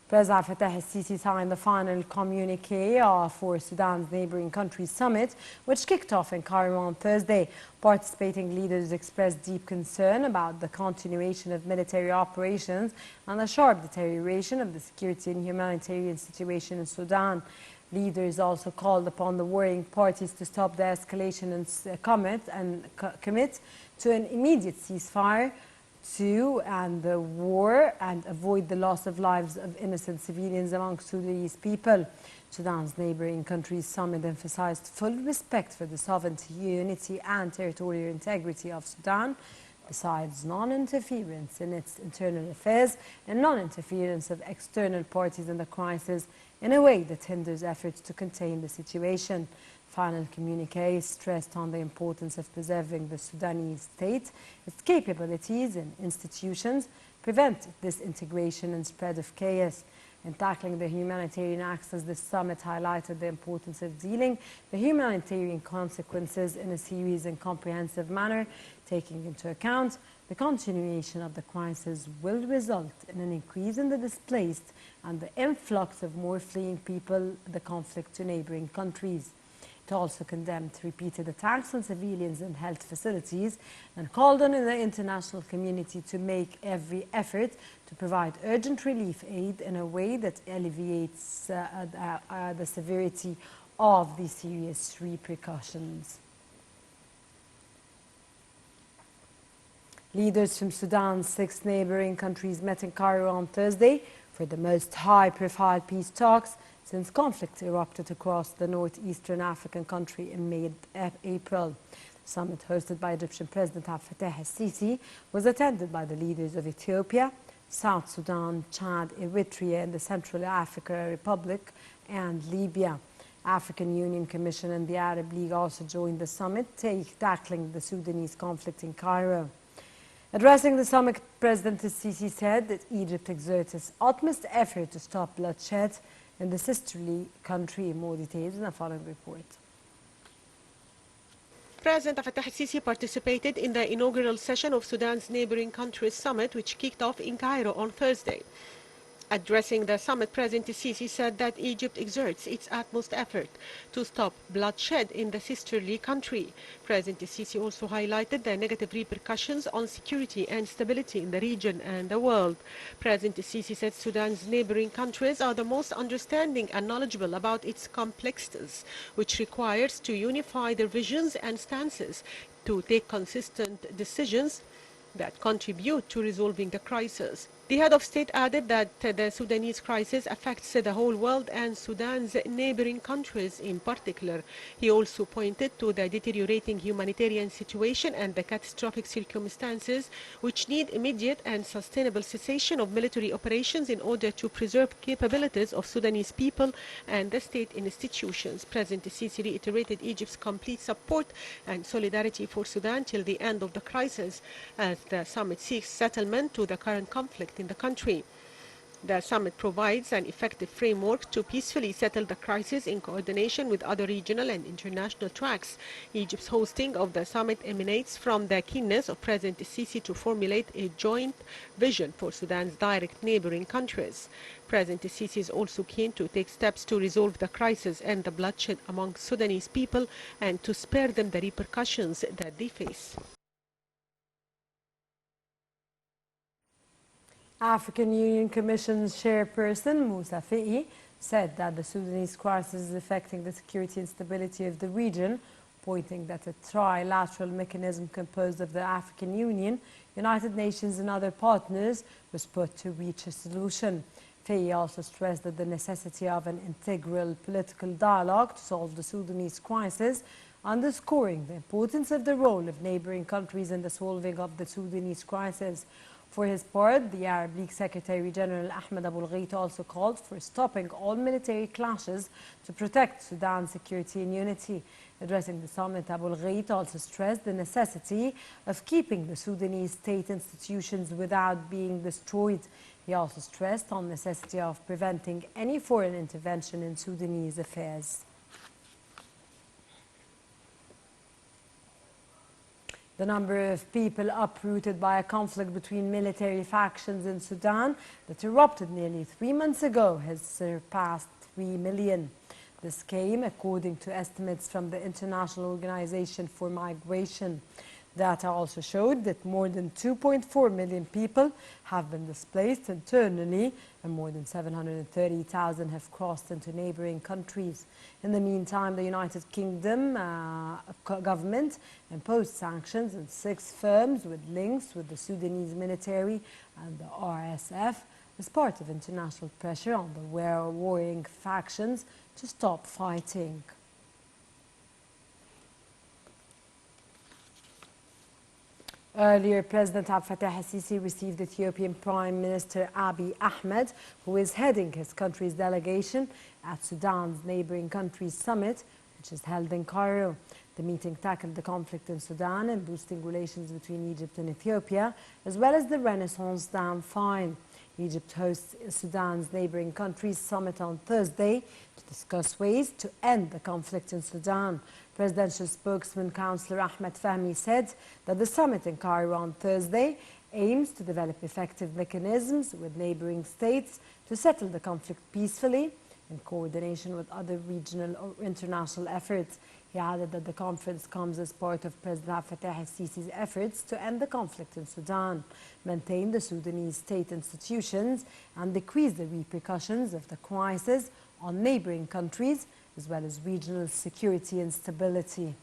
President Fattah al-Sisi signed the final communique for Sudan's neighboring countries summit, which kicked off in Cairo on Thursday. Participating leaders expressed deep concern about the continuation of military operations and the sharp deterioration of the security and humanitarian situation in Sudan. Leaders also called upon the warring parties to stop the escalation and commit to an immediate ceasefire to end the war and avoid the loss of lives of innocent civilians among Sudanese people. Sudan's neighboring countries summit emphasized full respect for the sovereignty, unity and territorial integrity of Sudan, besides non-interference in its internal affairs and non-interference of external parties in the crisis in a way that hinders efforts to contain the situation. Final communique stressed on the importance of preserving the Sudanese state, its capabilities and institutions, prevent disintegration and spread of chaos. In tackling the humanitarian access, the summit highlighted the importance of dealing the humanitarian consequences in a serious and comprehensive manner, taking into account the continuation of the crisis will result in an increase in the displaced and the influx of more fleeing people, the conflict to neighboring countries. It also condemned repeated attacks on civilians and health facilities and called on the international community to make every effort to provide urgent relief aid in a way that alleviates the severity of these serious repercussions. Leaders from Sudan's 6 neighboring countries met in Cairo on Thursday for the most high-profile peace talks since conflict erupted across the northeastern African country in mid-April. The summit, hosted by Egyptian President Fattah al-Sisi, was attended by the leaders of Ethiopia, South Sudan, Chad, Eritrea, and the Central African Republic and Libya. African Union Commission and the Arab League also joined the summit, tackling the Sudanese conflict in Cairo. Addressing the summit, President al-Sisi said that Egypt exerts its utmost effort to stop bloodshed in the sisterly country. More details in the following report. President Fattah al-Sisi participated in the inaugural session of Sudan's neighboring countries summit, which kicked off in Cairo on Thursday. Addressing the summit, President al-Sisi said that Egypt exerts its utmost effort to stop bloodshed in the sisterly country. President al-Sisi also highlighted the negative repercussions on security and stability in the region and the world. President al-Sisi said Sudan's neighboring countries are the most understanding and knowledgeable about its complexities, which requires to unify their visions and stances to take consistent decisions that contribute to resolving the crisis. The head of state added that the Sudanese crisis affects the whole world and Sudan's neighboring countries in particular. He also pointed to the deteriorating humanitarian situation and the catastrophic circumstances which need immediate and sustainable cessation of military operations in order to preserve capabilities of Sudanese people and the state institutions. President al-Sisi reiterated Egypt's complete support and solidarity for Sudan till the end of the crisis, as the summit seeks settlement to the current conflict in the country. The summit provides an effective framework to peacefully settle the crisis in coordination with other regional and international tracks. Egypt's hosting of the summit emanates from the keenness of President al-Sisi to formulate a joint vision for Sudan's direct neighboring countries. President al-Sisi is also keen to take steps to resolve the crisis and the bloodshed among Sudanese people and to spare them the repercussions that they face. African Union Commission's chairperson, Moussa Feki, said that the Sudanese crisis is affecting the security and stability of the region, pointing that a trilateral mechanism composed of the African Union, United Nations and other partners was put to reach a solution. Feki also stressed that the necessity of an integral political dialogue to solve the Sudanese crisis, underscoring the importance of the role of neighboring countries in the solving of the Sudanese crisis. For his part, the Arab League Secretary General Ahmed Abul Ghait also called for stopping all military clashes to protect Sudan's security and unity. Addressing the summit, Abul Ghait also stressed the necessity of keeping the Sudanese state institutions without being destroyed. He also stressed on the necessity of preventing any foreign intervention in Sudanese affairs. The number of people uprooted by a conflict between military factions in Sudan that erupted nearly 3 months ago has surpassed 3 million. This came according to estimates from the International Organization for Migration. Data also showed that more than 2.4 million people have been displaced internally and more than 730,000 have crossed into neighboring countries. In the meantime, the United Kingdom government imposed sanctions on 6 firms with links with the Sudanese military and the RSF as part of international pressure on the warring factions to stop fighting. Earlier, President Abdel Fattah al-Sisi received Ethiopian Prime Minister Abiy Ahmed, who is heading his country's delegation at Sudan's neighboring countries summit, which is held in Cairo. The meeting tackled the conflict in Sudan and boosting relations between Egypt and Ethiopia, as well as the Renaissance Dam find. Egypt hosts Sudan's neighboring countries summit on Thursday to discuss ways to end the conflict in Sudan. Presidential spokesman Councillor Ahmed Fahmy said that the summit in Cairo on Thursday aims to develop effective mechanisms with neighboring states to settle the conflict peacefully in coordination with other regional or international efforts. He added that the conference comes as part of President Abdel Fattah al-Sisi's efforts to end the conflict in Sudan, maintain the Sudanese state institutions, and decrease the repercussions of the crisis on neighboring countries, as well as regional security and stability.